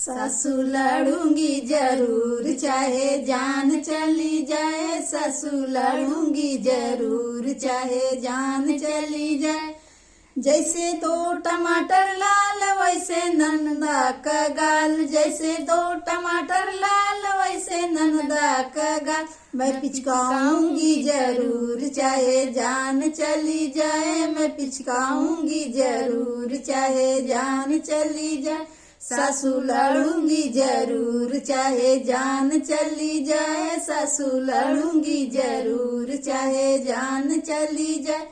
सासू लड़ूंगी जरूर चाहे जान चली जाए, सासू लड़ूंगी जरूर चाहे जान चली जाए। जैसे दो टमाटर लाल वैसे नंदा का गाल, जैसे दो टमाटर लाल वैसे नंदा का गाल। मैं पिचकाऊंगी जरूर चाहे जान चली जाए, मैं पिचकाऊंगी जरूर चाहे जान चली जाए। सासू लड़ूंगी जरूर चाहे जान चली जाए, सासू लड़ूंगी जरूर चाहे जान चली जाए।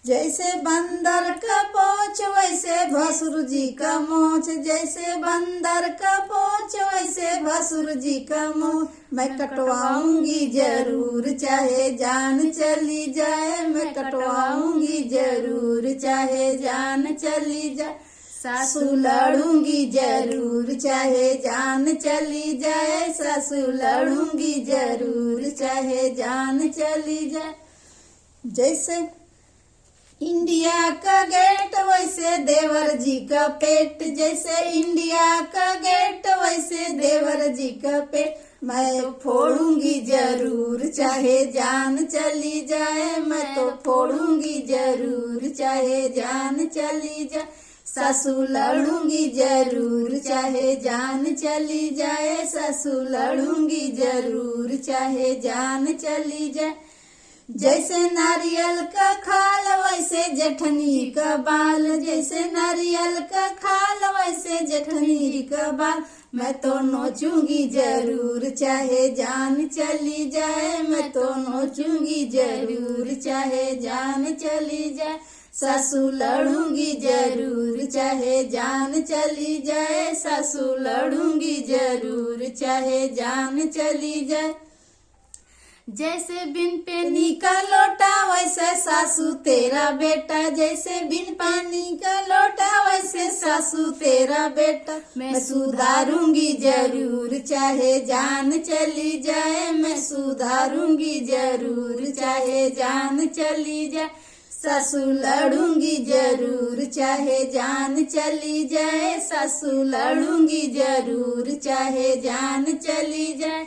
जैसे बंदर का पोंछ वैसे भसुर जी का मोछ, जैसे बंदर का पोंछ वैसे भसुर जी का मोछ। मैं कटवाऊंगी जरूर चाहे जान चली जाए, मैं कटवाऊंगी जरूर चाहे जान चली जाए। सासू लड़ूंगी जरूर चाहे जान चली जाए, सासू लड़ूंगी जरूर चाहे जान चली जाए। जैसे इंडिया का गेट वैसे देवर जी का पेट, जैसे इंडिया का गेट वैसे देवर जी का पेट। मैं फोड़ूंगी जरूर चाहे जान चली जाए, मैं तो फोड़ूंगी जरूर चाहे जान चली जाए। सासू लड़ूंगी जरूर चाहे जान चली जाए, सासू लड़ूंगी जरूर चाहे जान चली जाए। जैसे नारियल का खाल वैसे जेठनी का बाल, जैसे नारियल का खाल वैसे जेठनी का बाल। मैं तो नोचूंगी जरूर चाहे जान चली जाए, मैं तो नोचूंगी जरूर चाहे जान चली जाए। सासू लड़ूंगी जरूर चाहे जान चली जाए, सासू लड़ूंगी जरूर चाहे जान चली जाए। जैसे बिन पानी का लोटा वैसे सासू तेरा बेटा, जैसे बिन पानी का लोटा वैसे सासू तेरा बेटा। मैं सुधारूंगी जरूर चाहे जान चली जाए, मैं सुधारूंगी जरूर चाहे जान चली जाए। सासू लड़ूंगी जरूर चाहे जान चली जाए, सासू लड़ूंगी जरूर चाहे जान चली जाए।